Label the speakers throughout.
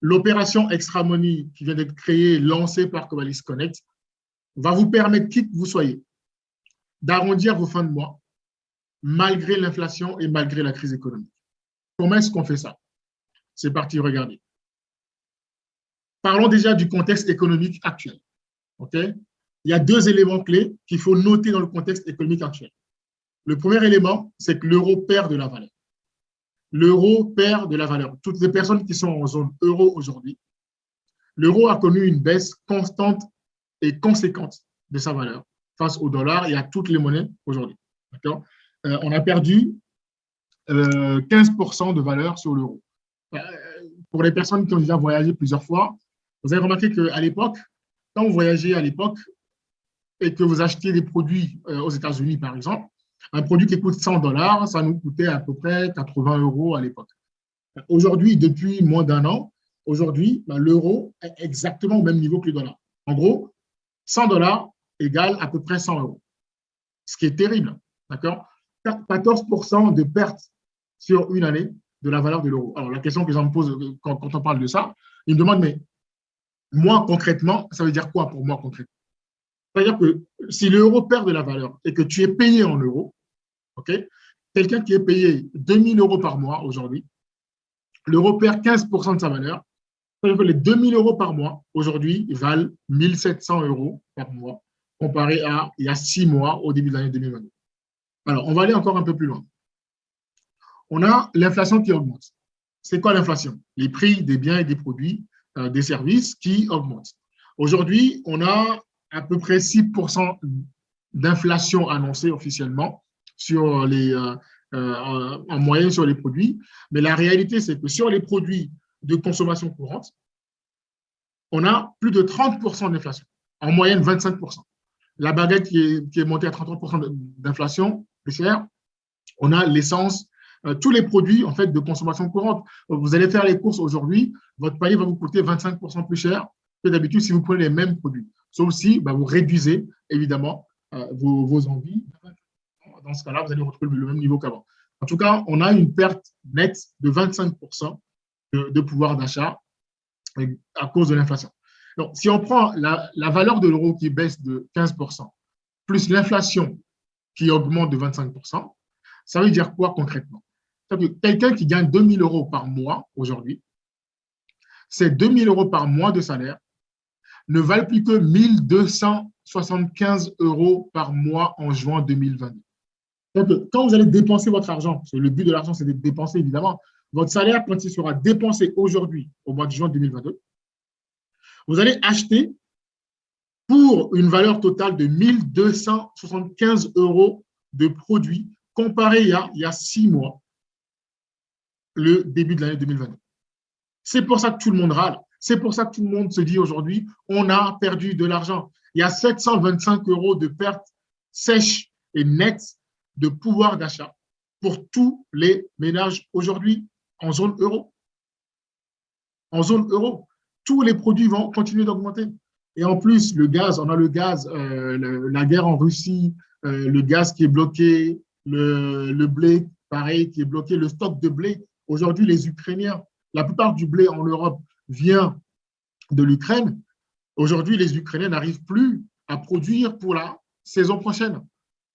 Speaker 1: L'opération Extra Money qui vient d'être créée, lancée par Covalis Connect, va vous permettre, qui que vous soyez, d'arrondir vos fins de mois malgré l'inflation et malgré la crise économique. Comment est-ce qu'on fait ça? C'est parti, regardez. Parlons déjà du contexte économique actuel. Okay? Il y a deux éléments clés qu'il faut noter dans le contexte économique actuel. Le premier élément, c'est que l'euro perd de la valeur. L'euro perd de la valeur. Toutes les personnes qui sont en zone euro aujourd'hui, l'euro a connu une baisse constante et conséquente de sa valeur face au dollar et à toutes les monnaies aujourd'hui. On a perdu 15% de valeur sur l'euro. Pour les personnes qui ont déjà voyagé plusieurs fois, vous avez remarqué qu'à l'époque, quand vous voyagez à l'époque et que vous achetiez des produits aux États-Unis, par exemple, un produit qui coûte $100, ça nous coûtait à peu près 80 € à l'époque. Aujourd'hui, depuis moins d'un an, aujourd'hui, l'euro est exactement au même niveau que le dollar. En gros, $100 égale à peu près 100 €, ce qui est terrible. D'accord? 14% de perte sur une année de la valeur de l'euro. Alors, la question que j'en me pose quand on parle de ça, il me demande, mais moi, concrètement, ça veut dire quoi pour moi, concrètement? C'est-à-dire que si l'euro perd de la valeur et que tu es payé en euros, okay, quelqu'un qui est payé 2 000 € par mois aujourd'hui, l'euro perd 15% de sa valeur. C'est-à-dire que les 2 000 € par mois, aujourd'hui, valent 1 700 € par mois, comparé à il y a 6 mois au début de l'année 2022. Alors, on va aller encore un peu plus loin. On a l'inflation qui augmente. C'est quoi l'inflation? Les prix des biens et des produits, des services qui augmentent. Aujourd'hui, on a à peu près 6% d'inflation annoncée officiellement sur en moyenne sur les produits. Mais la réalité, c'est que sur les produits de consommation courante, on a plus de 30% d'inflation, en moyenne 25%. La baguette qui est montée à 33% d'inflation, plus cher. On a l'essence, tous les produits en fait, de consommation courante. Vous allez faire les courses aujourd'hui, votre panier va vous coûter 25% plus cher que d'habitude si vous prenez les mêmes produits. Sauf si vous réduisez évidemment vos envies. Dans ce cas-là, vous allez retrouver le même niveau qu'avant. En tout cas, on a une perte nette de 25% de pouvoir d'achat à cause de l'inflation. Donc, si on prend la valeur de l'euro qui baisse de 15%, plus l'inflation qui augmente de 25%, ça veut dire quoi concrètement? Quelqu'un qui gagne 2 000 € par mois aujourd'hui, ces 2 000 € par mois de salaire ne valent plus que 1 275 € par mois en juin 2022. Donc, quand vous allez dépenser votre argent, parce que le but de l'argent, c'est de dépenser évidemment, votre salaire, quand il sera dépensé aujourd'hui, au mois de juin 2022, vous allez acheter pour une valeur totale de 1 275 € de produits comparé à il y a 6 mois, le début de l'année 2022. C'est pour ça que tout le monde râle. C'est pour ça que tout le monde se dit aujourd'hui, on a perdu de l'argent. Il y a 725 € de pertes sèches et nettes de pouvoir d'achat pour tous les ménages aujourd'hui en zone euro. En zone euro, tous les produits vont continuer d'augmenter. Et en plus, le gaz, on a le gaz, la guerre en Russie, le gaz qui est bloqué, le blé, pareil, qui est bloqué, le stock de blé. Aujourd'hui, les Ukrainiens, la plupart du blé en Europe vient de l'Ukraine. Aujourd'hui, les Ukrainiens n'arrivent plus à produire pour la saison prochaine.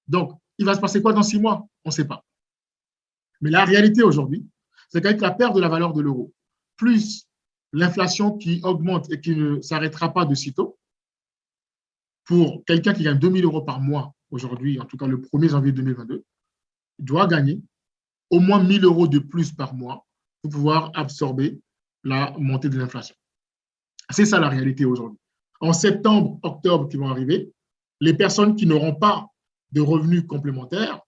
Speaker 1: Donc, il va se passer quoi dans 6 mois? On ne sait pas. Mais la réalité aujourd'hui, c'est qu'avec la perte de la valeur de l'euro, plus l'inflation qui augmente et qui ne s'arrêtera pas de sitôt, pour quelqu'un qui gagne 2 000 € par mois aujourd'hui, en tout cas le 1er janvier 2022, il doit gagner au moins 1 000 € de plus par mois pour pouvoir absorber la montée de l'inflation. C'est ça la réalité aujourd'hui. En septembre, octobre qui vont arriver, les personnes qui n'auront pas de revenus complémentaires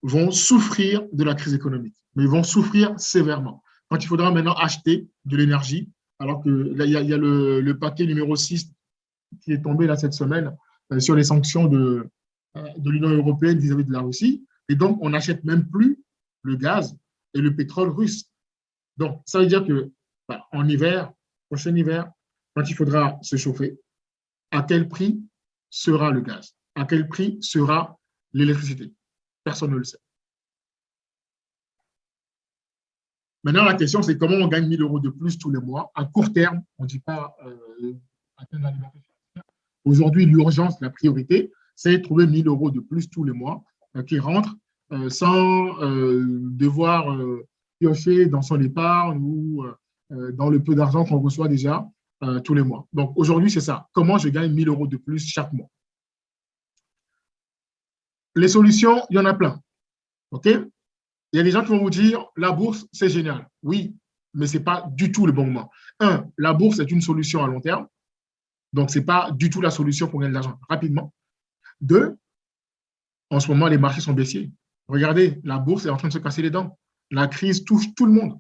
Speaker 1: vont souffrir de la crise économique, mais ils vont souffrir sévèrement. Quand il faudra maintenant acheter de l'énergie, alors que là, il y a le paquet numéro 6 qui est tombé là cette semaine sur les sanctions de l'Union européenne vis-à-vis de la Russie, et donc on n'achète même plus le gaz et le pétrole russe. Donc, ça veut dire que en hiver, prochain hiver, quand il faudra se chauffer, à quel prix sera le gaz? À quel prix sera l'électricité? Personne ne le sait. Maintenant, la question, c'est comment on gagne 1 000 € de plus tous les mois. À court terme, on ne dit pas atteindre la liberté financière. Aujourd'hui, l'urgence, la priorité, c'est trouver 1 000 € de plus tous les mois qui rentrent sans devoir piocher dans son épargne ou dans le peu d'argent qu'on reçoit déjà tous les mois. Donc, aujourd'hui, c'est ça. Comment je gagne 1 000 € de plus chaque mois? Les solutions, il y en a plein. OK? Il y a des gens qui vont vous dire, la bourse, c'est génial. Oui, mais ce n'est pas du tout le bon moment. Un, la bourse est une solution à long terme. Donc, ce n'est pas du tout la solution pour gagner de l'argent rapidement. Deux, en ce moment, les marchés sont baissiers. Regardez, la bourse est en train de se casser les dents. La crise touche tout le monde.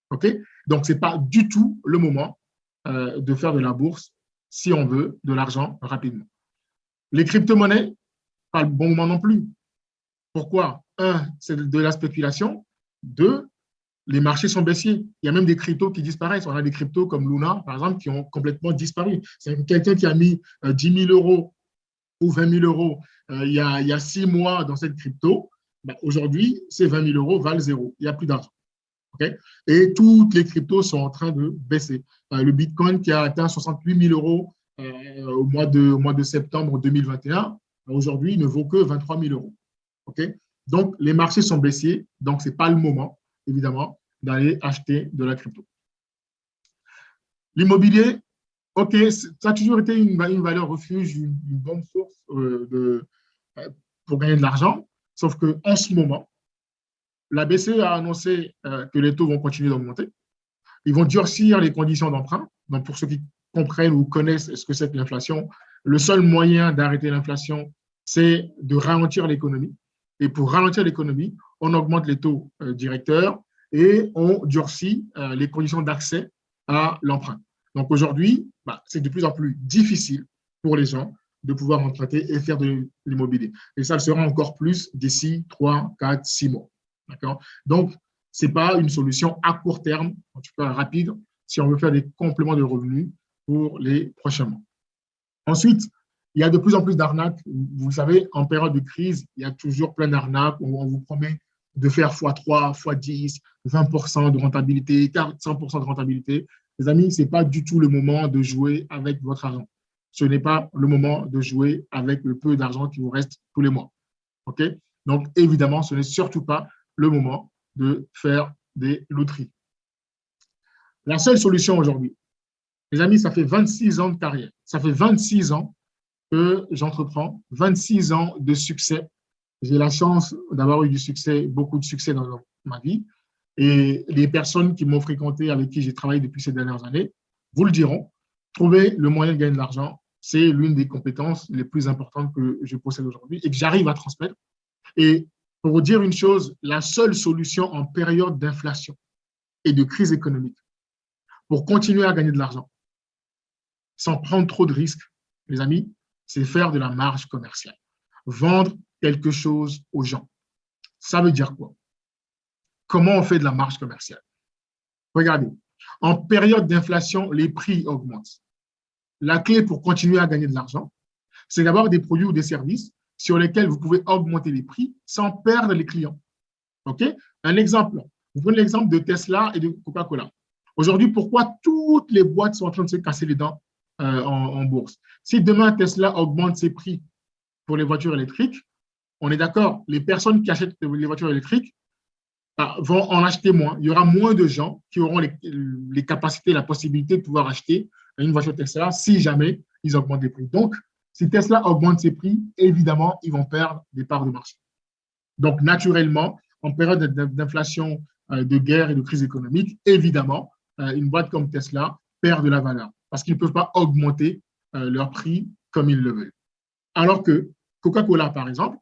Speaker 1: OK? Donc, ce n'est pas du tout le moment de faire de la bourse si on veut de l'argent rapidement. Les crypto-monnaies, pas le bon moment non plus. Pourquoi? Un, c'est de la spéculation. Deux, les marchés sont baissiers. Il y a même des cryptos qui disparaissent. On a des cryptos comme Luna, par exemple, qui ont complètement disparu. C'est quelqu'un qui a mis 10 000 € ou 20 000 € il y a 6 mois dans cette crypto. Ben, aujourd'hui, ces 20 000 € valent zéro. Il n'y a plus d'argent. Okay? Et toutes les cryptos sont en train de baisser. Le Bitcoin qui a atteint 68 000 € au mois de septembre 2021, aujourd'hui, il ne vaut que 23 000 €. Okay? Donc, les marchés sont baissiers, donc ce n'est pas le moment, évidemment, d'aller acheter de la crypto. L'immobilier, OK, ça a toujours été une valeur refuge, une bonne source pour gagner de l'argent, sauf qu'en ce moment, la BCE a annoncé que les taux vont continuer d'augmenter. Ils vont durcir les conditions d'emprunt. Donc, pour ceux qui comprennent ou connaissent ce que c'est que l'inflation, le seul moyen d'arrêter l'inflation, c'est de ralentir l'économie. Et pour ralentir l'économie, on augmente les taux directeurs et on durcit les conditions d'accès à l'emprunt. Donc aujourd'hui, c'est de plus en plus difficile pour les gens de pouvoir emprunter et faire de l'immobilier. Et ça le sera encore plus d'ici 3, 4, 6 mois. Donc, ce n'est pas une solution à court terme, en tout cas rapide, si on veut faire des compléments de revenus pour les prochains mois. Ensuite, il y a de plus en plus d'arnaques. Vous savez, en période de crise, il y a toujours plein d'arnaques où on vous promet de faire x3, x10, 20% de rentabilité, 100% de rentabilité. Les amis, ce n'est pas du tout le moment de jouer avec votre argent. Ce n'est pas le moment de jouer avec le peu d'argent qui vous reste tous les mois. OK? Donc, évidemment, ce n'est surtout pas le moment de faire des loteries. La seule solution aujourd'hui, les amis, ça fait 26 ans de carrière. Ça fait 26 ans que j'entreprends, 26 ans de succès. J'ai la chance d'avoir eu du succès, beaucoup de succès dans ma vie. Et les personnes qui m'ont fréquenté, avec qui j'ai travaillé depuis ces dernières années, vous le diront, trouver le moyen de gagner de l'argent, c'est l'une des compétences les plus importantes que je possède aujourd'hui et que j'arrive à transmettre. Et pour vous dire une chose, la seule solution en période d'inflation et de crise économique pour continuer à gagner de l'argent sans prendre trop de risques, les amis, c'est faire de la marge commerciale. Vendre quelque chose aux gens. Ça veut dire quoi? Comment on fait de la marge commerciale? Regardez, en période d'inflation, les prix augmentent. La clé pour continuer à gagner de l'argent, c'est d'avoir des produits ou des services sur lesquels vous pouvez augmenter les prix sans perdre les clients. OK? Un exemple, vous prenez l'exemple de Tesla et de Coca-Cola. Aujourd'hui, pourquoi toutes les boîtes sont en train de se casser les dents en bourse? Si demain Tesla augmente ses prix pour les voitures électriques, on est d'accord, les personnes qui achètent les voitures électriques vont en acheter moins. Il y aura moins de gens qui auront les capacités, la possibilité de pouvoir acheter une voiture Tesla si jamais ils augmentent les prix. Donc, si Tesla augmente ses prix, évidemment, ils vont perdre des parts de marché. Donc, naturellement, en période d'inflation, de guerre et de crise économique, évidemment, une boîte comme Tesla perd de la valeur parce qu'ils ne peuvent pas augmenter leur prix comme ils le veulent. Alors que Coca-Cola, par exemple,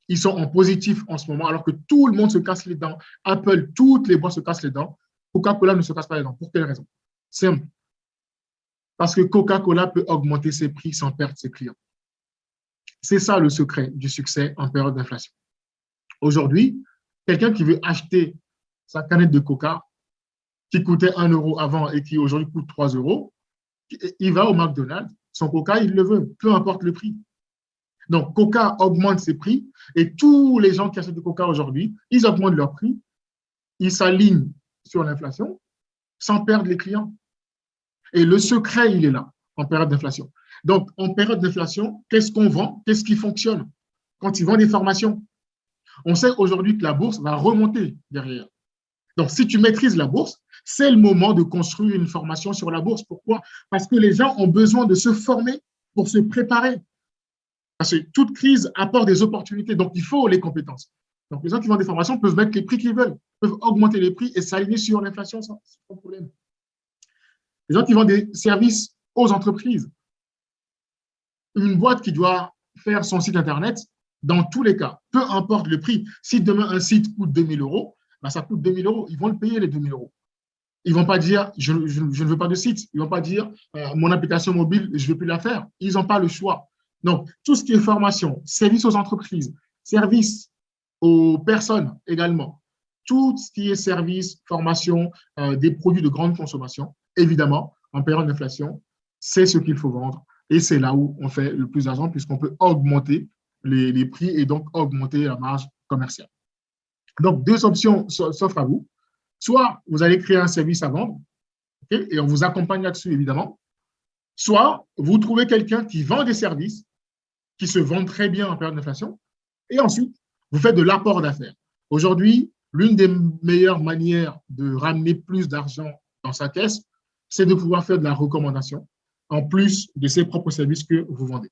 Speaker 1: ils sont en positif en ce moment, alors que tout le monde se casse les dents. Apple, toutes les boîtes se cassent les dents. Coca-Cola ne se casse pas les dents. Pour quelle raison? Simple. Parce que Coca-Cola peut augmenter ses prix sans perdre ses clients. C'est ça le secret du succès en période d'inflation. Aujourd'hui, quelqu'un qui veut acheter sa canette de Coca, qui coûtait 1 € avant et qui aujourd'hui coûte 3 €, il va au McDonald's, son Coca, il le veut, peu importe le prix. Donc, Coca augmente ses prix et tous les gens qui achètent du Coca aujourd'hui, ils augmentent leur prix, ils s'alignent sur l'inflation sans perdre les clients. Et le secret, il est là, en période d'inflation. Donc, en période d'inflation, qu'est-ce qu'on vend? Qu'est-ce qui fonctionne? Quand ils vendent des formations, on sait aujourd'hui que la bourse va remonter derrière. Donc, si tu maîtrises la bourse, c'est le moment de construire une formation sur la bourse. Pourquoi? Parce que les gens ont besoin de se former pour se préparer. Parce que toute crise apporte des opportunités, donc il faut les compétences. Donc, les gens qui vendent des formations peuvent mettre les prix qu'ils veulent, peuvent augmenter les prix et s'aligner sur l'inflation sans problème. Les gens qui vendent des services aux entreprises, une boîte qui doit faire son site Internet, dans tous les cas, peu importe le prix, si demain un site coûte 2 000 euros, ben ça coûte 2 000 euros. Ils vont le payer, les 2 000 euros. Ils ne vont pas dire je ne veux pas de site. Ils ne vont pas dire mon application mobile, je ne veux plus la faire. Ils n'ont pas le choix. Donc, tout ce qui est formation, service aux entreprises, service aux personnes également, tout ce qui est service, formation, des produits de grande consommation, évidemment, en période d'inflation, c'est ce qu'il faut vendre. Et c'est là où on fait le plus d'argent puisqu'on peut augmenter les prix et donc augmenter la marge commerciale. Donc, deux options s'offrent à vous. Soit vous allez créer un service à vendre, okay, et on vous accompagne là-dessus, évidemment. Soit vous trouvez quelqu'un qui vend des services, qui se vendent très bien en période d'inflation, et ensuite, vous faites de l'apport d'affaires. Aujourd'hui, l'une des meilleures manières de ramener plus d'argent dans sa caisse, c'est de pouvoir faire de la recommandation, en plus de ses propres services que vous vendez.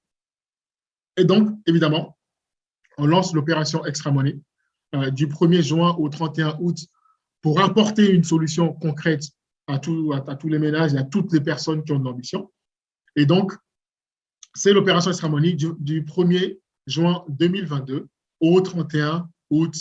Speaker 1: Et donc, évidemment, on lance l'opération Extra Money du 1er juin au 31 août pour apporter une solution concrète à tous les ménages et à toutes les personnes qui ont de l'ambition. Et donc, c'est l'opération Extra Money du 1er juin 2022 au 31 août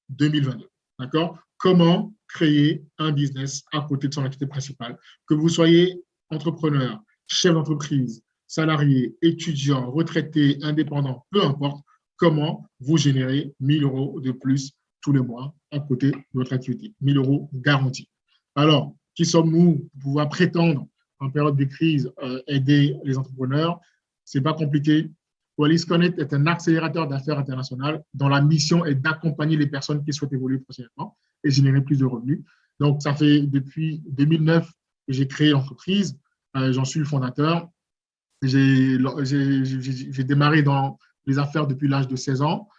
Speaker 1: 2022. D'accord? Comment créer un business à côté de son activité principale? Que vous soyez entrepreneur, chef d'entreprise, salarié, étudiant, retraité, indépendant, peu importe, comment vous générez 1 000 euros de plus tous les mois à côté de votre activité. 1 000 euros garantis. Alors, qui sommes-nous pour pouvoir prétendre en période de crise aider les entrepreneurs? Ce n'est pas compliqué. Qualys Connect est un accélérateur d'affaires international dont la mission est d'accompagner les personnes qui souhaitent évoluer professionnellement et générer plus de revenus. Donc, ça fait depuis 2009 que j'ai créé l'entreprise. J'en suis le fondateur. J'ai démarré dans les affaires depuis l'âge de 16 ans.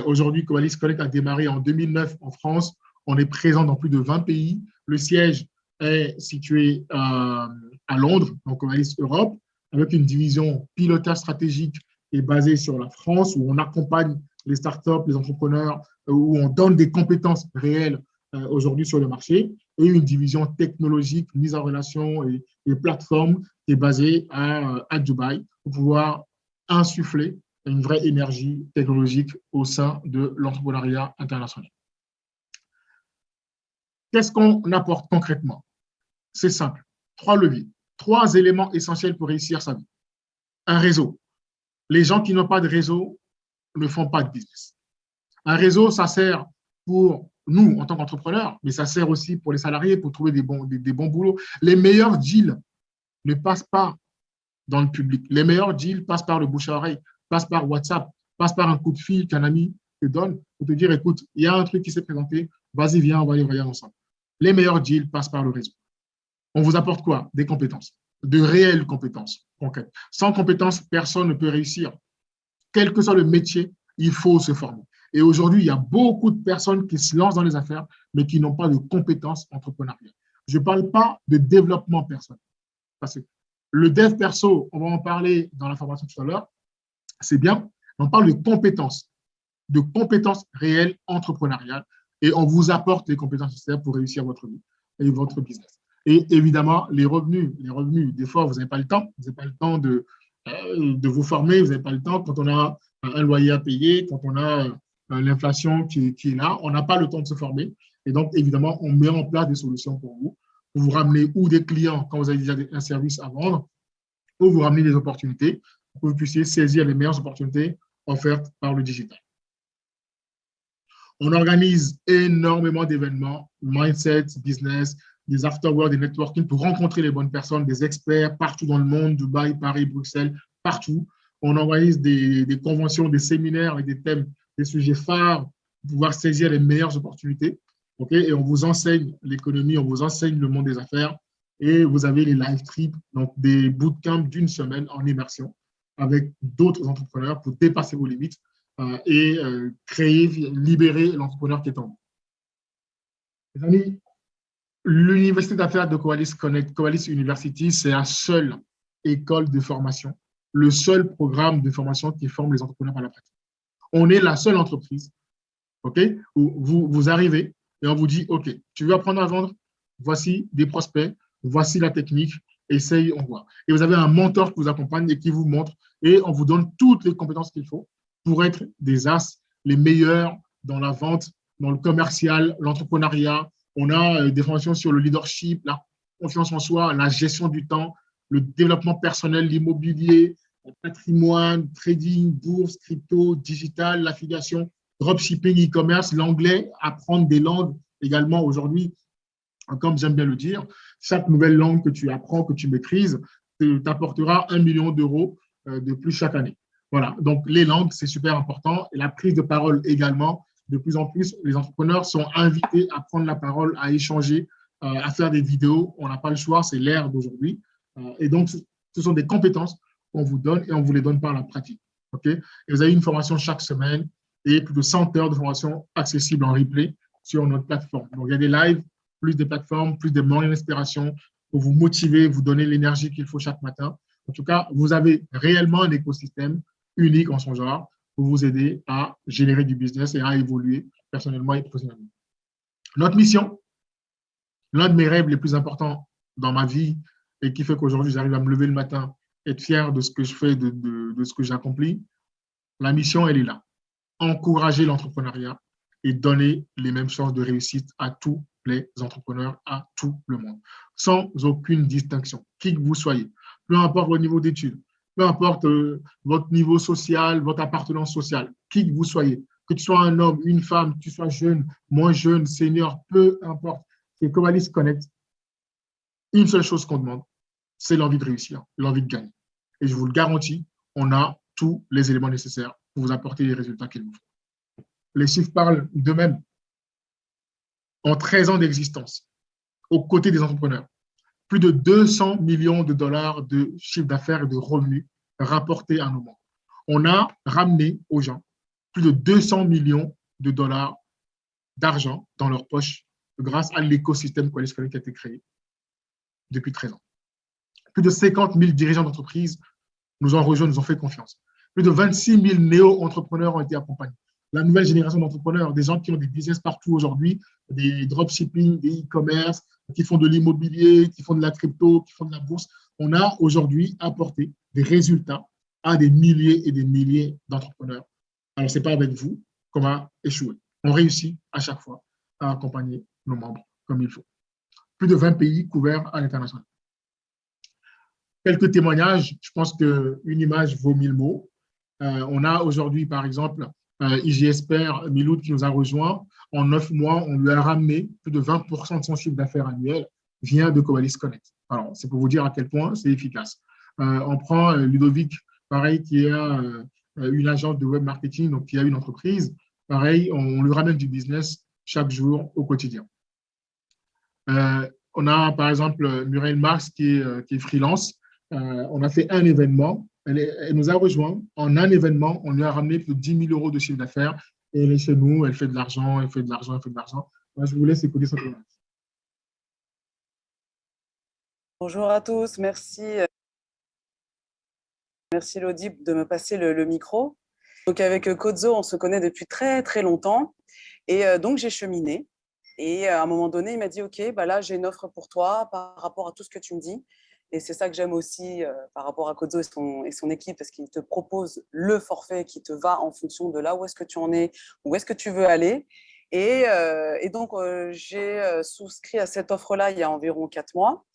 Speaker 1: Aujourd'hui, Qualys Connect a démarré en 2009 en France. On est présent dans plus de 20 pays. Le siège est situé à Londres, donc Qualys Europe, avec une division pilotage stratégique qui est basée sur la France, où on accompagne les startups, les entrepreneurs, où on donne des compétences réelles aujourd'hui sur le marché, et une division technologique, mise en relation et plateforme qui est basée à Dubaï pour pouvoir insuffler une vraie énergie technologique au sein de l'entrepreneuriat international. Qu'est-ce qu'on apporte concrètement? C'est simple. 3 leviers, 3 éléments essentiels pour réussir sa vie. Un réseau. Les gens qui n'ont pas de réseau ne font pas de business. Un réseau, ça sert pour nous en tant qu'entrepreneurs, mais ça sert aussi pour les salariés pour trouver des bons boulots. Les meilleurs deals ne passent pas dans le public. Les meilleurs deals passent par le bouche à oreille, passent par WhatsApp, passent par un coup de fil qu'un ami te donne pour te dire, écoute, il y a un truc qui s'est présenté, vas-y, viens, on va y regarder ensemble. Les meilleurs deals passent par le réseau. On vous apporte quoi? Des compétences, de réelles compétences concrètes. Sans compétences, personne ne peut réussir. Quel que soit le métier, il faut se former. Et aujourd'hui, il y a beaucoup de personnes qui se lancent dans les affaires, mais qui n'ont pas de compétences entrepreneuriales. Je ne parle pas de développement personnel. Parce que le dev perso, on va en parler dans la formation tout à l'heure, c'est bien. On parle de compétences réelles entrepreneuriales, et on vous apporte les compétences nécessaires pour réussir votre vie et votre business. Et évidemment, les revenus, des fois, vous n'avez pas le temps. Vous n'avez pas le temps de vous former, vous n'avez pas le temps quand on a un loyer à payer, quand on a l'inflation qui est là, on n'a pas le temps de se former. Et donc, évidemment, on met en place des solutions pour vous ramener ou des clients quand vous avez déjà un service à vendre, ou vous ramener des opportunités pour que vous puissiez saisir les meilleures opportunités offertes par le digital. On organise énormément d'événements, mindset, business, des afterwork, des networking pour rencontrer les bonnes personnes, des experts partout dans le monde, Dubaï, Paris, Bruxelles, partout. On organise des conventions, des séminaires avec des thèmes, des sujets phares pour pouvoir saisir les meilleures opportunités. OK? Et on vous enseigne l'économie, on vous enseigne le monde des affaires. Et vous avez les live trips, donc des bootcamps d'une semaine en immersion avec d'autres entrepreneurs pour dépasser vos limites et créer, libérer l'entrepreneur qui est en vous. Les amis, l'université d'affaires de Coalys Connect, Coalys University, c'est la seule école de formation, le seul programme de formation qui forme les entrepreneurs à la pratique. On est la seule entreprise, OK, où vous arrivez et on vous dit, OK, tu veux apprendre à vendre, voici des prospects, voici la technique, essaye, on voit. Et vous avez un mentor qui vous accompagne et qui vous montre et on vous donne toutes les compétences qu'il faut pour être des as, les meilleurs dans la vente, dans le commercial, l'entrepreneuriat. On a des formations sur le leadership, la confiance en soi, la gestion du temps, le développement personnel, l'immobilier, le patrimoine, trading, bourse, crypto, digital, l'affiliation, dropshipping, e-commerce, l'anglais, apprendre des langues également aujourd'hui. Comme j'aime bien le dire, chaque nouvelle langue que tu apprends, que tu maîtrises, t'apportera 1 million d'euros de plus chaque année. Voilà, donc les langues, c'est super important. Et la prise de parole également. De plus en plus, les entrepreneurs sont invités à prendre la parole, à échanger, à faire des vidéos. On n'a pas le choix, c'est l'ère d'aujourd'hui. Et donc, ce sont des compétences qu'on vous donne et on vous les donne par la pratique. Okay? Et vous avez une formation chaque semaine et plus de 100 heures de formation accessibles en replay sur notre plateforme. Donc, il y a des lives, plus des plateformes, plus des moyens d'inspiration pour vous motiver, vous donner l'énergie qu'il faut chaque matin. En tout cas, vous avez réellement un écosystème unique en son genre pour vous aider à générer du business et à évoluer personnellement et professionnellement. Notre mission, l'un de mes rêves les plus importants dans ma vie et qui fait qu'aujourd'hui, j'arrive à me lever le matin, être fier de ce que je fais, de ce que j'accomplis, la mission, elle est là. Encourager l'entrepreneuriat et donner les mêmes chances de réussite à tous les entrepreneurs, à tout le monde, sans aucune distinction, qui que vous soyez, peu importe votre niveau d'études, peu importe votre niveau social, votre appartenance sociale, qui que vous soyez, que tu sois un homme, une femme, que tu sois jeune, moins jeune, senior, peu importe, c'est Coalys Connect. Une seule chose qu'on demande, c'est l'envie de réussir, l'envie de gagner. Et je vous le garantis, on a tous les éléments nécessaires pour vous apporter les résultats qu'il vous faut. Les chiffres parlent d'eux-mêmes. En 13 ans d'existence, aux côtés des entrepreneurs, plus de 200 millions de dollars de chiffre d'affaires et de revenus rapportés à nos membres. On a ramené aux gens plus de 200 millions de dollars d'argent dans leur poche grâce à l'écosystème Coalys Connect qui a été créé depuis 13 ans. Plus de 50 000 dirigeants d'entreprise nous ont rejoints, nous ont fait confiance. Plus de 26 000 néo-entrepreneurs ont été accompagnés. La nouvelle génération d'entrepreneurs, des gens qui ont des business partout aujourd'hui, des dropshipping, des e-commerce, qui font de l'immobilier, qui font de la crypto, qui font de la bourse. On a aujourd'hui apporté des résultats à des milliers et des milliers d'entrepreneurs. Alors, ce n'est pas avec vous qu'on va échouer. On réussit à chaque fois à accompagner nos membres comme il faut. Plus de 20 pays couverts à l'international. Quelques témoignages, je pense qu'une image vaut 1000 mots. On a aujourd'hui, par exemple, IGSPR Miloud qui nous a rejoint. En 9 mois, on lui a ramené plus de 20% de son chiffre d'affaires annuel vient de Coalys Connect. Alors, c'est pour vous dire à quel point c'est efficace. On prend Ludovic, pareil, qui a une agence de web marketing, donc qui a une entreprise. Pareil, on lui ramène du business chaque jour au quotidien. On a, par exemple, Muriel Marx qui est freelance. On a fait un événement. Elle nous a rejoint. En un événement, on lui a ramené plus de 10 000 euros de chiffre d'affaires. Et elle est chez nous, elle fait de l'argent, elle fait de l'argent, elle fait de l'argent. Moi, je vous laisse écouter son témoignage.
Speaker 2: Bonjour à tous, merci Lodi de me passer le micro. Donc avec Kozo, on se connaît depuis très très longtemps et donc j'ai cheminé. Et à un moment donné, il m'a dit, OK, bah là, j'ai une offre pour toi par rapport à tout ce que tu me dis. Et c'est ça que j'aime aussi par rapport à Kozo et son équipe, parce qu'il te propose le forfait qui te va en fonction de là où est-ce que tu en es, où est-ce que tu veux aller. Et donc, j'ai souscrit à cette offre-là il y a environ 4 mois.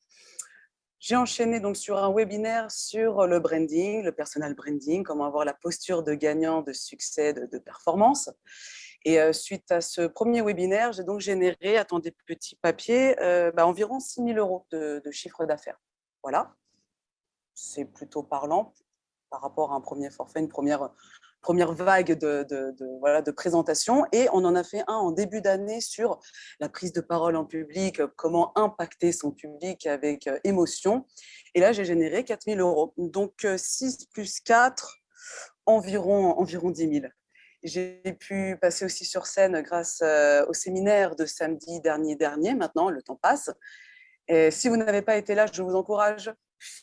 Speaker 2: J'ai enchaîné donc sur un webinaire sur le branding, le personal branding, comment avoir la posture de gagnant, de succès, de performance. Et suite à ce premier webinaire, j'ai donc généré, attendez, petit papier, environ 6 000 euros de chiffre d'affaires. Voilà, c'est plutôt parlant par rapport à un premier forfait, une première première vague voilà, de présentation. Et on en a fait un en début d'année sur la prise de parole en public, comment impacter son public avec émotion. Et là, j'ai généré 4 000 euros. Donc, 6 plus 4, environ 10 000. J'ai pu passer aussi sur scène grâce au séminaire de samedi dernier. Maintenant, le temps passe. Et si vous n'avez pas été là, je vous encourage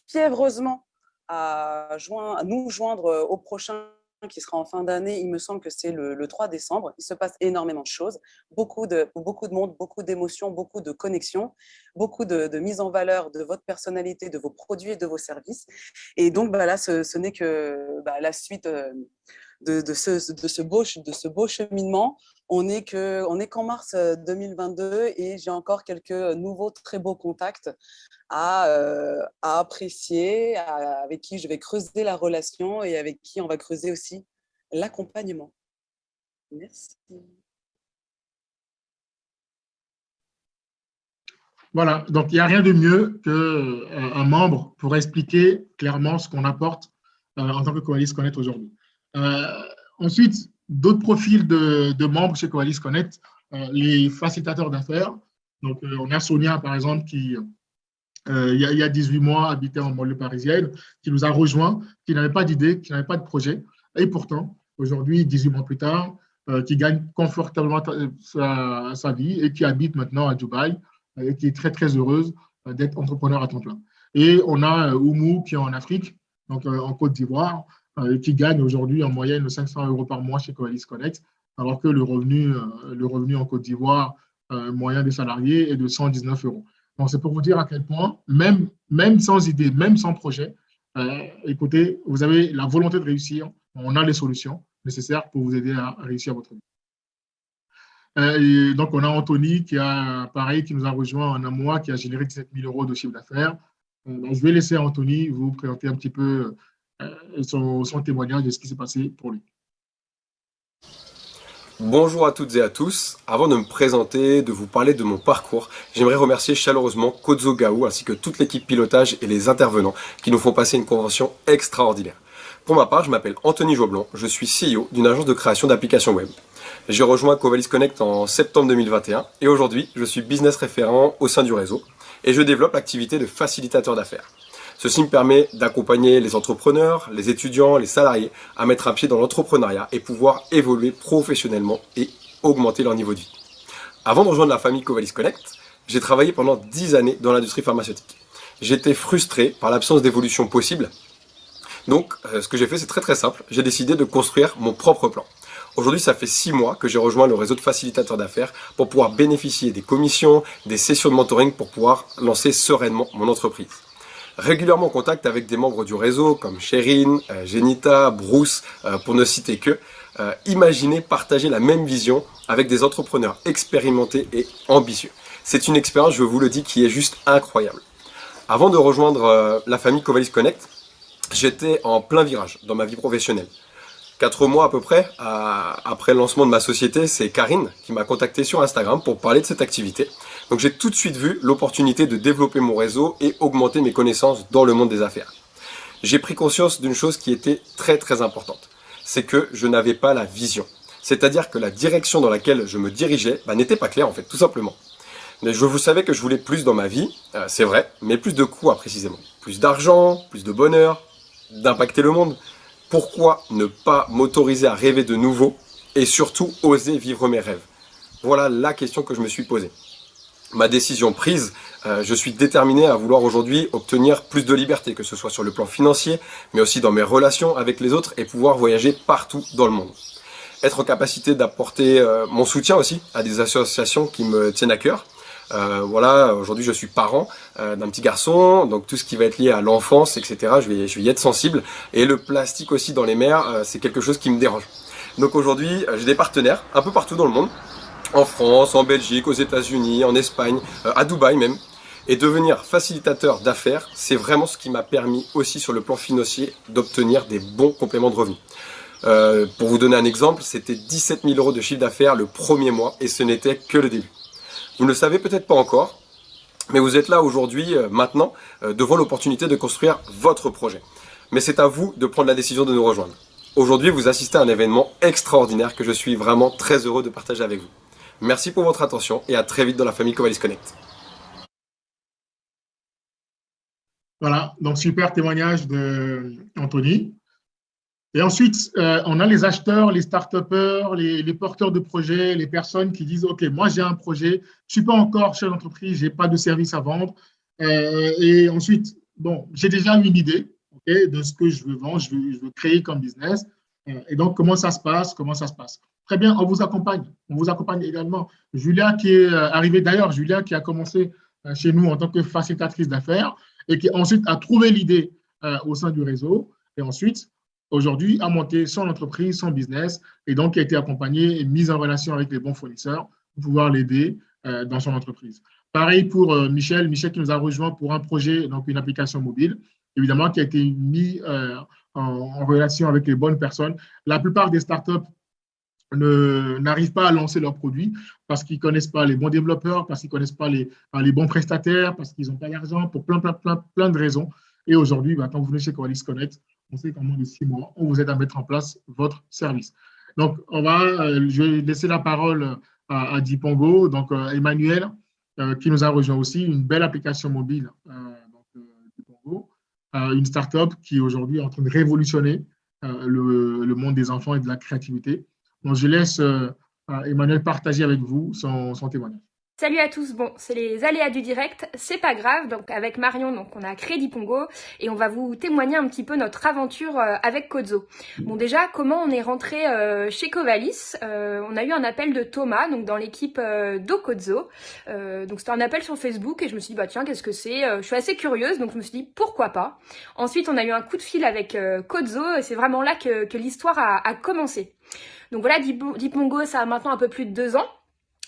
Speaker 2: fiévreusement à nous joindre au prochain qui sera en fin d'année. Il me semble que c'est le 3 décembre. Il se passe énormément de choses, beaucoup de monde, beaucoup d'émotions, beaucoup de connexions, beaucoup de mise en valeur de votre personnalité, de vos produits et de vos services. Et donc, là, ce n'est que la suite de ce beau cheminement. On n'est qu'en mars 2022 et j'ai encore quelques nouveaux très beaux contacts à apprécier, avec qui je vais creuser la relation et avec qui on va creuser aussi l'accompagnement. Merci.
Speaker 1: Voilà, donc il n'y a rien de mieux qu'un membre pour expliquer clairement ce qu'on apporte en tant que Coalise Connect aujourd'hui. Ensuite, d'autres profils de membres chez Coalise Connect, les facilitateurs d'affaires. Donc, on a Sonia, par exemple, qui, il y a 18 mois, habitait en banlieue parisienne, qui nous a rejoints, qui n'avait pas d'idée, qui n'avait pas de projet. Et pourtant, aujourd'hui, 18 mois plus tard, qui gagne confortablement sa vie et qui habite maintenant à Dubaï et qui est très, très heureuse d'être entrepreneur à temps plein. Et on a Oumou qui est en Afrique, donc en Côte d'Ivoire, qui gagne aujourd'hui en moyenne 500 euros par mois chez Coalise Connect, alors que le revenu en Côte d'Ivoire moyen des salariés est de 119 euros. Donc, c'est pour vous dire à quel point, même sans idée, même sans projet, écoutez, vous avez la volonté de réussir, on a les solutions nécessaires pour vous aider à réussir votre vie. Et donc, on a Anthony qui nous a rejoint en un mois, qui a généré 17 000 euros de chiffre d'affaires. Je vais laisser Anthony vous présenter un petit peu son témoignage de ce qui s'est passé pour lui.
Speaker 3: Bonjour à toutes et à tous. Avant de me présenter, de vous parler de mon parcours, j'aimerais remercier chaleureusement Kozo Gaou ainsi que toute l'équipe pilotage et les intervenants qui nous font passer une convention extraordinaire. Pour ma part, je m'appelle Anthony Joblon, je suis CEO d'une agence de création d'applications web. J'ai rejoint Coalise Connect en septembre 2021 et aujourd'hui, je suis business référent au sein du réseau et je développe l'activité de facilitateur d'affaires. Ceci me permet d'accompagner les entrepreneurs, les étudiants, les salariés à mettre un pied dans l'entrepreneuriat et pouvoir évoluer professionnellement et augmenter leur niveau de vie. Avant de rejoindre la famille Coalise Connect, j'ai travaillé pendant 10 années dans l'industrie pharmaceutique. J'étais frustré par l'absence d'évolution possible. Donc, ce que j'ai fait, c'est très très simple. J'ai décidé de construire mon propre plan. Aujourd'hui, ça fait 6 mois que j'ai rejoint le réseau de facilitateurs d'affaires pour pouvoir bénéficier des commissions, des sessions de mentoring pour pouvoir lancer sereinement mon entreprise. Régulièrement en contact avec des membres du réseau comme Chérine, Genita, Bruce, pour ne citer que, imaginez partager la même vision avec des entrepreneurs expérimentés et ambitieux. C'est une expérience, je vous le dis, qui est juste incroyable. Avant de rejoindre la famille Coalise Connect, j'étais en plein virage dans ma vie professionnelle. 4 mois à peu près, après le lancement de ma société, c'est Karine qui m'a contacté sur Instagram pour parler de cette activité. Donc j'ai tout de suite vu l'opportunité de développer mon réseau et augmenter mes connaissances dans le monde des affaires. J'ai pris conscience d'une chose qui était très très importante, c'est que je n'avais pas la vision. C'est-à-dire que la direction dans laquelle je me dirigeais n'était pas claire en fait, tout simplement. Mais vous savez que je voulais plus dans ma vie, c'est vrai, mais plus de quoi précisément? Plus d'argent, plus de bonheur, d'impacter le monde. Pourquoi ne pas m'autoriser à rêver de nouveau et surtout oser vivre mes rêves? Voilà la question que je me suis posée. Ma décision prise, je suis déterminé à vouloir aujourd'hui obtenir plus de liberté, que ce soit sur le plan financier, mais aussi dans mes relations avec les autres et pouvoir voyager partout dans le monde. Être en capacité d'apporter mon soutien aussi à des associations qui me tiennent à cœur. Voilà, aujourd'hui je suis parent d'un petit garçon, donc tout ce qui va être lié à l'enfance, etc., je vais y être sensible. Et le plastique aussi dans les mers, c'est quelque chose qui me dérange. Donc aujourd'hui, j'ai des partenaires un peu partout dans le monde, en France, en Belgique, aux États-Unis, en Espagne, à Dubaï même. Et devenir facilitateur d'affaires, c'est vraiment ce qui m'a permis aussi sur le plan financier d'obtenir des bons compléments de revenus. Pour vous donner un exemple, c'était 17 000 euros de chiffre d'affaires le premier mois et ce n'était que le début. Vous ne le savez peut-être pas encore, mais vous êtes là aujourd'hui, maintenant, devant l'opportunité de construire votre projet. Mais c'est à vous de prendre la décision de nous rejoindre. Aujourd'hui, vous assistez à un événement extraordinaire que je suis vraiment très heureux de partager avec vous. Merci pour votre attention et à très vite dans la famille Covalis Connect.
Speaker 1: Voilà, donc super témoignage d'Anthony. Et ensuite, on a les acheteurs, les start-upers, les porteurs de projets, les personnes qui disent, OK, moi j'ai un projet, je ne suis pas encore chef d'entreprise, je n'ai pas de service à vendre. Et ensuite, bon, j'ai déjà une idée, okay, de ce que je veux vendre, je veux créer comme business. Et donc, comment ça se passe? Comment ça se passe? Très bien, on vous accompagne. On vous accompagne également. Julia qui est arrivée, d'ailleurs, Julia qui a commencé chez nous en tant que facilitatrice d'affaires et qui ensuite a trouvé l'idée au sein du réseau. Et ensuite, aujourd'hui, a monté son entreprise, son business, et donc a été accompagné et mis en relation avec les bons fournisseurs pour pouvoir l'aider dans son entreprise. Pareil pour Michel qui nous a rejoint pour un projet, donc une application mobile, évidemment, qui a été mis en relation avec les bonnes personnes. La plupart des startups n'arrivent pas à lancer leurs produits parce qu'ils ne connaissent pas les bons développeurs, parce qu'ils ne connaissent pas les bons prestataires, parce qu'ils n'ont pas d'argent, pour plein de raisons. Et aujourd'hui, quand vous venez chez Covalis Connect, on sait qu'en moins de 6 mois, on vous aide à mettre en place votre service. Donc, je vais laisser la parole à Dipongo, donc Emmanuel, qui nous a rejoint aussi, une belle application mobile, Dipongo, une start-up qui aujourd'hui est en train de révolutionner le monde des enfants et de la créativité. Donc, je laisse Emmanuel partager avec vous son témoignage.
Speaker 4: Salut à tous, bon, c'est les aléas du direct, c'est pas grave, donc avec Marion, donc on a créé Dipongo et on va vous témoigner un petit peu notre aventure avec Codzo. Bon déjà, comment on est rentré chez Covalis? On a eu un appel de Thomas, donc dans l'équipe d'Ocodzo, donc c'était un appel sur Facebook et je me suis dit, bah tiens, qu'est-ce que c'est? Je suis assez curieuse, donc je me suis dit, pourquoi pas? Ensuite, on a eu un coup de fil avec Codzo et c'est vraiment là que l'histoire a commencé. Donc voilà, Dipongo, ça a maintenant un peu plus de 2 ans.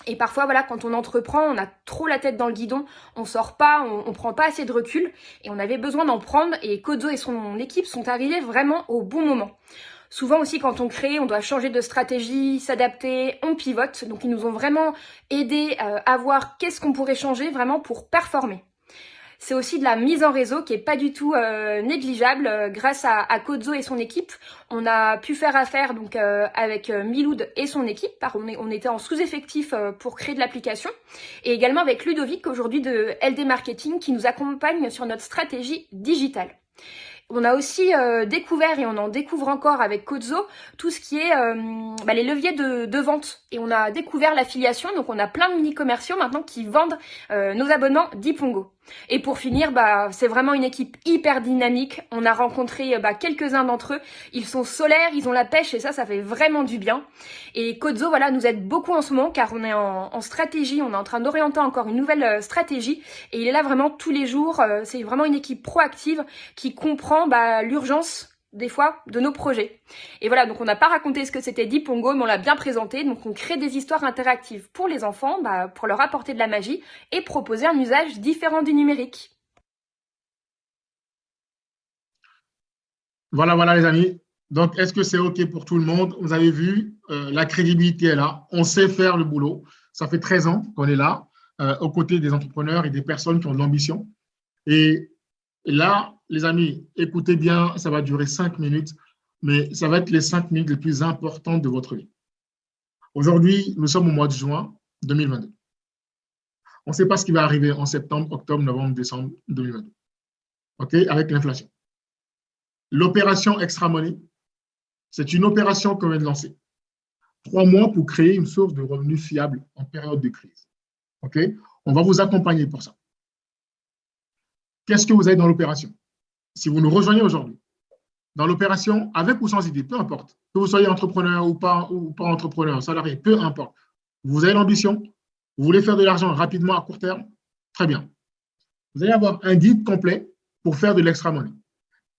Speaker 4: Et parfois, voilà, quand on entreprend, on a trop la tête dans le guidon, on sort pas, on prend pas assez de recul, et on avait besoin d'en prendre, et Codzo et son équipe sont arrivés vraiment au bon moment. Souvent aussi, quand on crée, on doit changer de stratégie, s'adapter, on pivote, donc ils nous ont vraiment aidés à voir qu'est-ce qu'on pourrait changer vraiment pour performer. C'est aussi de la mise en réseau qui est pas du tout négligeable. Grâce à Codzo et son équipe, on a pu faire affaire donc avec Miloud et son équipe. On était en sous-effectif pour créer de l'application. Et également avec Ludovic, aujourd'hui de LD Marketing, qui nous accompagne sur notre stratégie digitale. On a aussi découvert, et on en découvre encore avec Codzo, tout ce qui est les leviers de vente. Et on a découvert l'affiliation, donc on a plein de mini-commerciaux maintenant qui vendent nos abonnements Dipongo. Et pour finir, c'est vraiment une équipe hyper dynamique. On a rencontré quelques-uns d'entre eux. Ils sont solaires, ils ont la pêche et ça fait vraiment du bien. Et Codzo, voilà, nous aide beaucoup en ce moment car on est en stratégie. On est en train d'orienter encore une nouvelle stratégie. Et il est là vraiment tous les jours. C'est vraiment une équipe proactive qui comprend l'urgence des fois de nos projets. Et voilà, donc on n'a pas raconté ce que c'était Dipongo, mais on l'a bien présenté. Donc on crée des histoires interactives pour les enfants, pour leur apporter de la magie et proposer un usage différent du numérique.
Speaker 1: Voilà les amis. Donc, est-ce que c'est OK pour tout le monde? Vous avez vu, la crédibilité est là. On sait faire le boulot. Ça fait 13 ans qu'on est là, aux côtés des entrepreneurs et des personnes qui ont de l'ambition. Et là, les amis, écoutez bien, ça va durer 5 minutes, mais ça va être les 5 minutes les plus importantes de votre vie. Aujourd'hui, nous sommes au mois de juin 2022. On ne sait pas ce qui va arriver en septembre, octobre, novembre, décembre 2022. OK, avec l'inflation. L'opération Extra Money, c'est une opération qu'on vient de lancer. 3 mois pour créer une source de revenus fiable en période de crise. OK? On va vous accompagner pour ça. Qu'est-ce que vous avez dans l'opération? Si vous nous rejoignez aujourd'hui, dans l'opération, avec ou sans idée, peu importe, que vous soyez entrepreneur ou pas entrepreneur, salarié, peu importe, vous avez l'ambition, vous voulez faire de l'argent rapidement à court terme, très bien. Vous allez avoir un guide complet pour faire de l'extra money.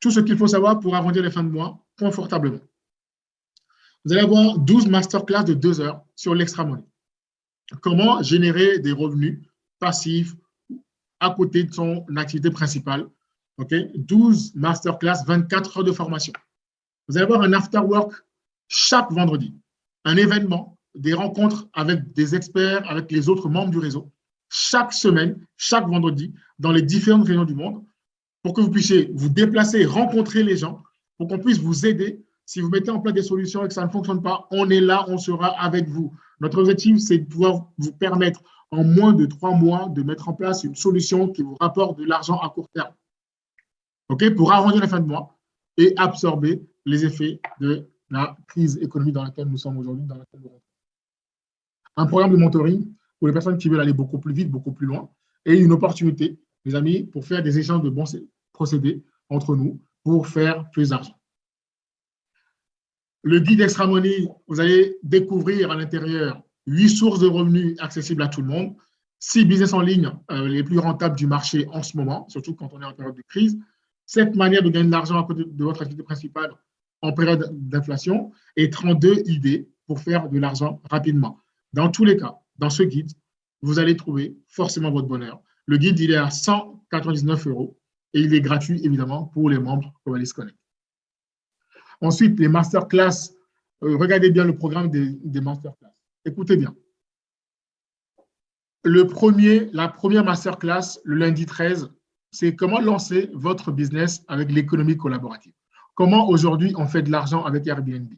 Speaker 1: Tout ce qu'il faut savoir pour arrondir les fins de mois confortablement. Vous allez avoir 12 masterclass de 2 heures sur l'extra money. Comment générer des revenus passifs à côté de son activité principale. Okay? 12 masterclass, 24 heures de formation. Vous allez avoir un after work chaque vendredi, un événement, des rencontres avec des experts, avec les autres membres du réseau, chaque semaine, chaque vendredi, dans les différentes régions du monde, pour que vous puissiez vous déplacer, rencontrer les gens, pour qu'on puisse vous aider Si vous mettez en place des solutions et que ça ne fonctionne pas, on est là, on sera avec vous. Notre objectif, c'est de pouvoir vous permettre en moins de 3 mois de mettre en place une solution qui vous rapporte de l'argent à court terme, pour arrondir la fin de mois et absorber les effets de la crise économique dans laquelle nous sommes aujourd'hui, dans laquelle nous rentrons. Un programme de mentoring pour les personnes qui veulent aller beaucoup plus vite, beaucoup plus loin, et une opportunité, les amis, pour faire des échanges de bons procédés entre nous pour faire plus d'argent. Le guide Extra Money, vous allez découvrir à l'intérieur 8 sources de revenus accessibles à tout le monde, 6 business en ligne les plus rentables du marché en ce moment, surtout quand on est en période de crise, 7 manières de gagner de l'argent à côté de votre activité principale en période d'inflation et 32 idées pour faire de l'argent rapidement. Dans tous les cas, dans ce guide, vous allez trouver forcément votre bonheur. Le guide, il est à 199 € et il est gratuit, évidemment, pour les membres Covalis Connect. Ensuite, les masterclass. Regardez bien le programme des masterclass. Écoutez bien. La première masterclass, le lundi 13, c'est comment lancer votre business avec l'économie collaborative. Comment aujourd'hui on fait de l'argent avec Airbnb.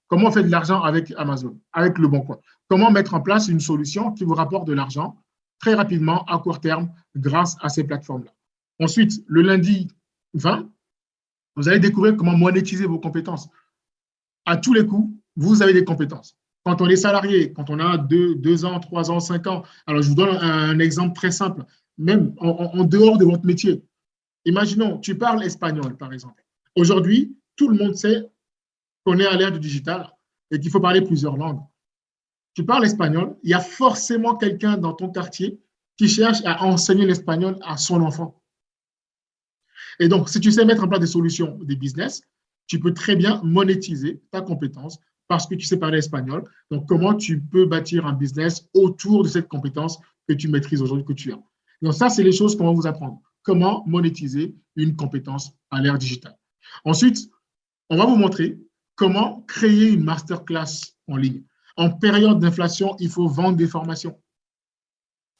Speaker 1: Comment on fait de l'argent avec Amazon, avec Le Bon Coin. Comment mettre en place une solution qui vous rapporte de l'argent très rapidement, à court terme, grâce à ces plateformes-là. Ensuite, le lundi 20, vous allez découvrir comment monétiser vos compétences. À tous les coups, vous avez des compétences. Quand on est salarié, quand on a 2 ans, 3 ans, 5 ans, alors je vous donne un exemple très simple, même en dehors de votre métier. Imaginons, tu parles espagnol, par exemple. Aujourd'hui, tout le monde sait qu'on est à l'ère du digital et qu'il faut parler plusieurs langues. Tu parles espagnol, il y a forcément quelqu'un dans ton quartier qui cherche à enseigner l'espagnol à son enfant. Et donc, si tu sais mettre en place des solutions, des business, tu peux très bien monétiser ta compétence parce que tu sais parler espagnol. Donc, comment tu peux bâtir un business autour de cette compétence que tu maîtrises aujourd'hui, que tu as. Donc, ça, c'est les choses qu'on va vous apprendre. Comment monétiser une compétence à l'ère digitale. Ensuite, on va vous montrer comment créer une masterclass en ligne. En période d'inflation, il faut vendre des formations.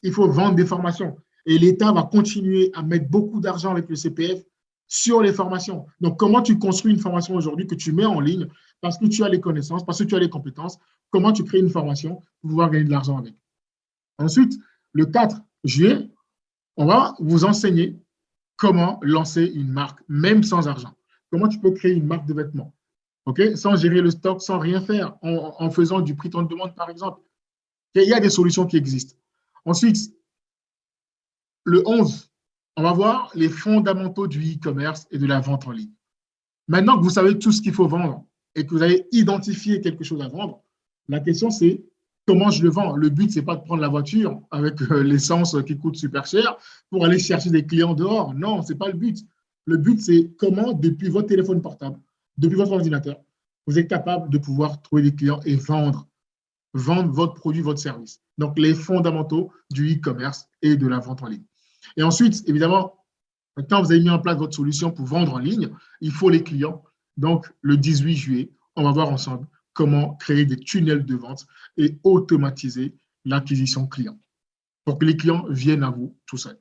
Speaker 1: Il faut vendre des formations. Et l'État va continuer à mettre beaucoup d'argent avec le CPF sur les formations. Donc, comment tu construis une formation aujourd'hui que tu mets en ligne parce que tu as les connaissances, parce que tu as les compétences, comment tu crées une formation pour pouvoir gagner de l'argent avec. Ensuite, le 4 juillet, on va vous enseigner comment lancer une marque, même sans argent. Comment tu peux créer une marque de vêtements, sans gérer le stock, sans rien faire, en faisant du prix en demande, par exemple. Il y a des solutions qui existent. Ensuite, le 11, on va voir les fondamentaux du e-commerce et de la vente en ligne. Maintenant que vous savez tout ce qu'il faut vendre et que vous avez identifié quelque chose à vendre, la question c'est comment je le vends. Le but, ce n'est pas de prendre la voiture avec l'essence qui coûte super cher pour aller chercher des clients dehors. Non, ce n'est pas le but. Le but, c'est comment, depuis votre téléphone portable, depuis votre ordinateur, vous êtes capable de pouvoir trouver des clients et vendre votre produit, votre service. Donc, les fondamentaux du e-commerce et de la vente en ligne. Et ensuite, évidemment, quand vous avez mis en place votre solution pour vendre en ligne, il faut les clients. Donc, le 18 juillet, on va voir ensemble comment créer des tunnels de vente et automatiser l'acquisition client pour que les clients viennent à vous tout seuls.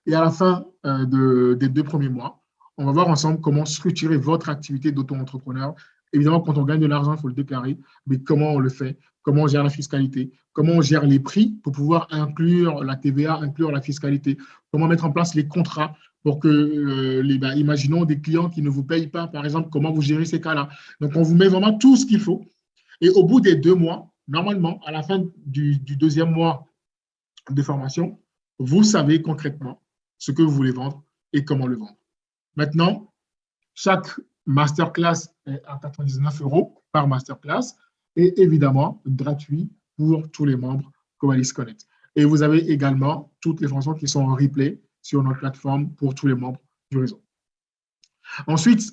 Speaker 1: Et à la fin des 2 premiers mois, on va voir ensemble comment structurer votre activité d'auto-entrepreneur. Évidemment, quand on gagne de l'argent, il faut le déclarer, mais comment on le fait, comment on gère la fiscalité, comment on gère les prix pour pouvoir inclure la TVA, inclure la fiscalité, comment mettre en place les contrats pour que, imaginons des clients qui ne vous payent pas, par exemple, comment vous gérez ces cas-là. Donc, on vous met vraiment tout ce qu'il faut. Et au bout des 2 mois, normalement, à la fin du 2e mois de formation, vous savez concrètement ce que vous voulez vendre et comment le vendre. Maintenant, chaque masterclass est à 99 € par masterclass et évidemment gratuit pour tous les membres Covalis Connect. Et vous avez également toutes les formations qui sont en replay sur notre plateforme pour tous les membres du réseau. Ensuite,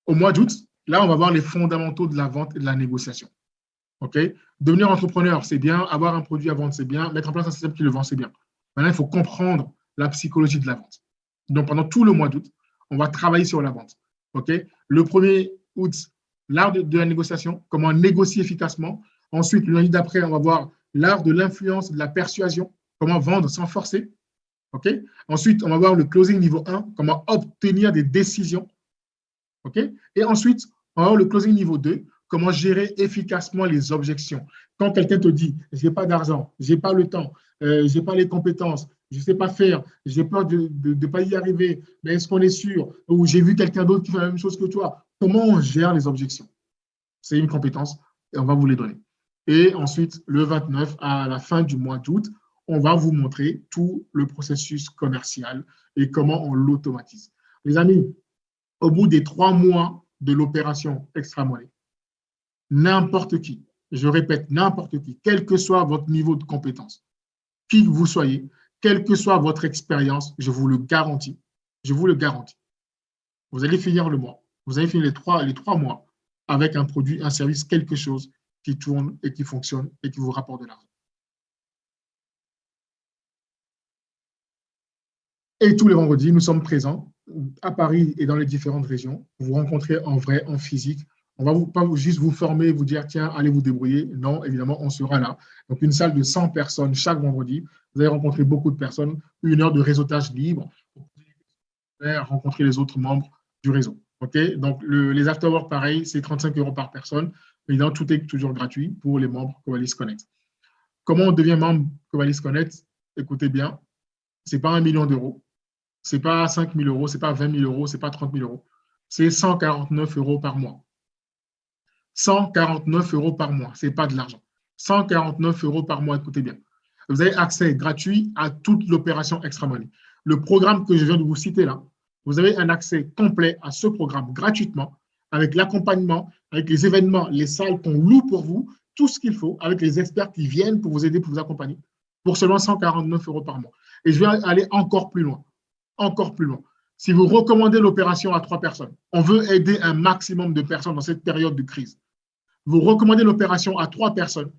Speaker 1: au mois d'août, là, on va voir les fondamentaux de la vente et de la négociation. Devenir entrepreneur, c'est bien. Avoir un produit à vendre, c'est bien. Mettre en place un système qui le vend, c'est bien. Maintenant, il faut comprendre la psychologie de la vente. Donc, pendant tout le mois d'août, on va travailler sur la vente. Le 1er août, l'art de la négociation, comment négocier efficacement. Ensuite, le lundi d'après, on va voir l'art de l'influence, de la persuasion, comment vendre sans forcer. Ensuite, on va voir le closing niveau 1, comment obtenir des décisions. Et ensuite, Alors, le closing niveau 2, comment gérer efficacement les objections. Quand quelqu'un te dit, je n'ai pas d'argent, je n'ai pas le temps, je n'ai pas les compétences, je ne sais pas faire, j'ai peur de ne pas y arriver, mais est-ce qu'on est sûr? Ou j'ai vu quelqu'un d'autre qui fait la même chose que toi. Comment on gère les objections? C'est une compétence et on va vous les donner. Et ensuite, le 29, à la fin du mois d'août, on va vous montrer tout le processus commercial et comment on l'automatise. Les amis, au bout des 3 mois de l'opération extra-monnaie, n'importe qui, je répète, n'importe qui, quel que soit votre niveau de compétence, qui que vous soyez, quelle que soit votre expérience, je vous le garantis, vous allez finir le mois, vous allez finir les trois mois avec un produit, un service, quelque chose qui tourne et qui fonctionne et qui vous rapporte de l'argent. Et tous les vendredis, nous sommes présents à Paris et dans les différentes régions. Vous rencontrez en vrai, en physique. On ne va pas juste vous former, vous dire, tiens, allez vous débrouiller. Non, évidemment, on sera là. Donc, une salle de 100 personnes chaque vendredi. Vous allez rencontrer beaucoup de personnes, 1 heure de réseautage libre pour rencontrer les autres membres du réseau. Okay? Donc, les afterwork, pareil, c'est 35 € par personne. Évidemment, tout est toujours gratuit pour les membres Covalis Connect. Comment on devient membre Covalis Connect? Écoutez bien, ce n'est pas 1 million d'euros. Ce n'est pas 5 000 €, ce n'est pas 20 000 €, ce n'est pas 30 000 €. C'est 149 € par mois. 149 € par mois, ce n'est pas de l'argent. 149 € par mois, écoutez bien. Vous avez accès gratuit à toute l'opération Extra Money. Le programme que je viens de vous citer là, vous avez un accès complet à ce programme gratuitement, avec l'accompagnement, avec les événements, les salles qu'on loue pour vous, tout ce qu'il faut, avec les experts qui viennent pour vous aider, pour vous accompagner, pour seulement 149 € par mois. Et je vais aller encore plus loin. Encore plus loin. Si vous recommandez l'opération à 3 personnes, on veut aider un maximum de personnes dans cette période de crise. Vous recommandez l'opération à 3 personnes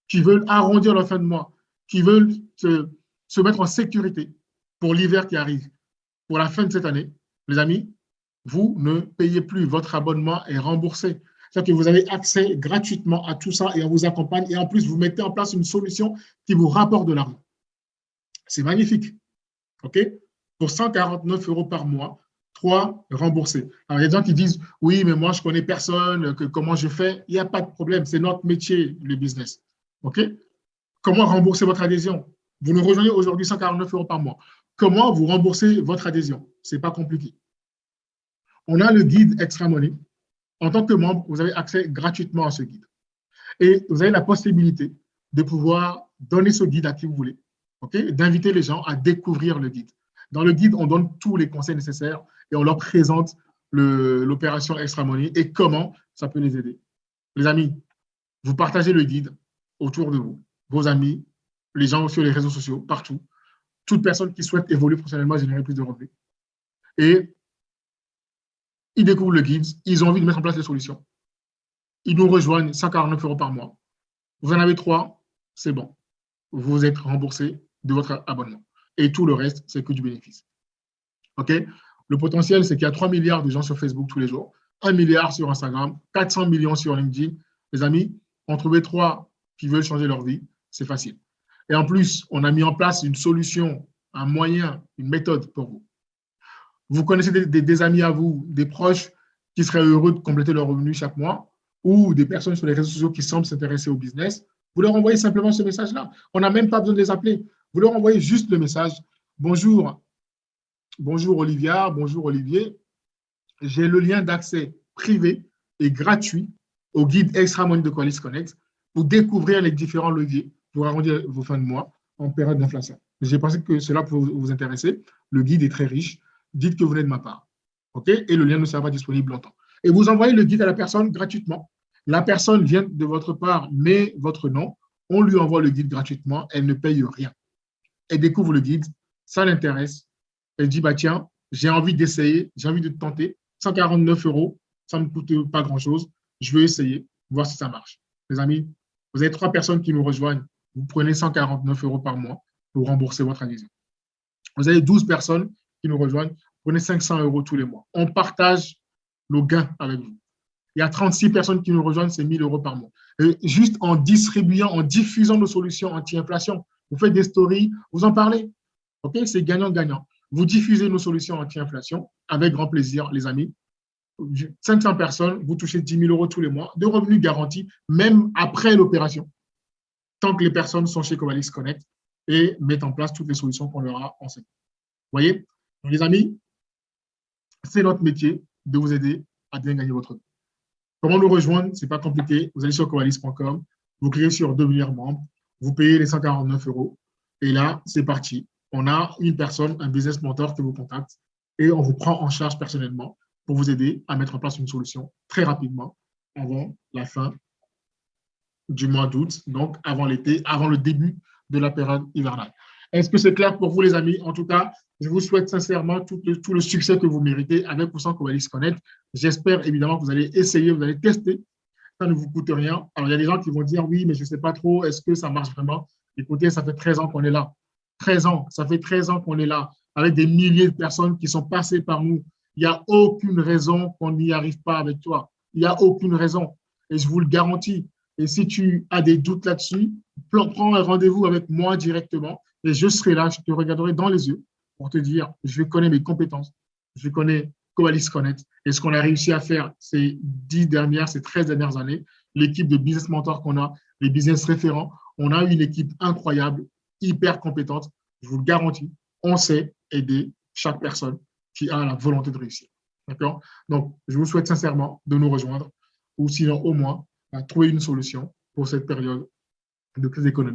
Speaker 1: qui veulent arrondir leur fin de mois, qui veulent se mettre en sécurité pour l'hiver qui arrive, pour la fin de cette année, les amis, vous ne payez plus. Votre abonnement est remboursé. C'est-à-dire que vous avez accès gratuitement à tout ça et on vous accompagne. Et en plus, vous mettez en place une solution qui vous rapporte de l'argent. C'est magnifique. OK? Pour 149 € par mois, 3 remboursés. Alors, il y a des gens qui disent, oui, mais moi, je ne connais personne, comment je fais? Il n'y a pas de problème. C'est notre métier, le business. OK? Comment rembourser votre adhésion? Vous nous rejoignez aujourd'hui 149 € par mois. Comment vous remboursez votre adhésion? Ce n'est pas compliqué. On a le guide Extra Money. En tant que membre, vous avez accès gratuitement à ce guide. Et vous avez la possibilité de pouvoir donner ce guide à qui vous voulez, okay? D'inviter les gens à découvrir le guide. Dans le guide, on donne tous les conseils nécessaires et on leur présente l'opération Extra Money et comment ça peut les aider. Les amis, vous partagez le guide autour de vous, vos amis, les gens sur les réseaux sociaux, partout. Toute personne qui souhaite évoluer professionnellement, générer plus de revenus. Et ils découvrent le guide, ils ont envie de mettre en place les solutions. Ils nous rejoignent 149 € par mois. Vous en avez 3, c'est bon. Vous êtes remboursé de votre abonnement. Et tout le reste, c'est que du bénéfice. OK? Le potentiel, c'est qu'il y a 3 milliards de gens sur Facebook tous les jours, 1 milliard sur Instagram, 400 millions sur LinkedIn. Les amis, en trouver 3 qui veulent changer leur vie, c'est facile. Et en plus, on a mis en place une solution, un moyen, une méthode pour vous. Vous connaissez des amis à vous, des proches qui seraient heureux de compléter leur revenu chaque mois ou des personnes sur les réseaux sociaux qui semblent s'intéresser au business. Vous leur envoyez simplement ce message-là. On n'a même pas besoin de les appeler. Vous leur envoyez juste le message. Bonjour, bonjour Olivia, bonjour Olivier. J'ai le lien d'accès privé et gratuit au guide Extra Money de Covalis Connect pour découvrir les différents leviers pour arrondir vos fins de mois en période d'inflation. J'ai pensé que cela pouvait vous intéresser. Le guide est très riche. Dites que vous venez de ma part. OK? Et le lien ne sera pas disponible longtemps. Et vous envoyez le guide à la personne gratuitement. La personne vient de votre part, met votre nom. On lui envoie le guide gratuitement. Elle ne paye rien. Elle découvre le guide. Ça l'intéresse. Elle dit, bah tiens, j'ai envie d'essayer, j'ai envie de tenter. 149 €, ça ne me coûte pas grand-chose. Je vais essayer, voir si ça marche. Les amis, vous avez 3 personnes qui nous rejoignent. Vous prenez 149 € par mois pour rembourser votre adhésion. Vous avez 12 personnes qui nous rejoignent. Prenez 500 € tous les mois. On partage nos gains avec vous. Il y a 36 personnes qui nous rejoignent, c'est 1 000 € par mois. Et juste en distribuant, en diffusant nos solutions anti-inflation, vous faites des stories, vous en parlez. OK? C'est gagnant-gagnant. Vous diffusez nos solutions anti-inflation avec grand plaisir, les amis. 500 personnes, vous touchez 10 000 euros tous les mois de revenus garantis, même après l'opération, tant que les personnes sont chez Covalis Connect et mettent en place toutes les solutions qu'on leur a enseignées. Vous voyez? Donc, les amis, c'est notre métier de vous aider à bien gagner votre vie. Comment nous rejoindre? Ce n'est pas compliqué. Vous allez sur covalis.com, vous cliquez sur devenir membre, vous payez les 149 euros et là, c'est parti. On a une personne, un business mentor qui vous contacte et on vous prend en charge personnellement pour vous aider à mettre en place une solution très rapidement avant la fin du mois d'août, donc avant l'été, avant le début de la période hivernale. Est-ce que c'est clair pour vous, les amis? En tout cas, je vous souhaite sincèrement tout le succès que vous méritez avec ou sans Covalis Connect. J'espère évidemment que vous allez essayer, vous allez tester. Ça ne vous coûte rien. Alors, il y a des gens qui vont dire, oui, mais je ne sais pas trop, est-ce que ça marche vraiment? Écoutez, ça fait 13 ans qu'on est là. 13 ans, ça fait 13 ans qu'on est là, avec des milliers de personnes qui sont passées par nous. Il n'y a aucune raison qu'on n'y arrive pas avec toi. Il n'y a aucune raison. Et je vous le garantis. Et si tu as des doutes là-dessus, prends un rendez-vous avec moi directement et je serai là, je te regarderai dans les yeux pour te dire, je connais mes compétences, je connais Covalis Connect et ce qu'on a réussi à faire ces 13 dernières années, l'équipe de business mentors qu'on a, les business référents, on a une équipe incroyable, hyper compétente, je vous le garantis, on sait aider chaque personne qui a la volonté de réussir. D'accord? Donc, je vous souhaite sincèrement de nous rejoindre ou sinon au moins à trouver une solution pour cette période de crise économique.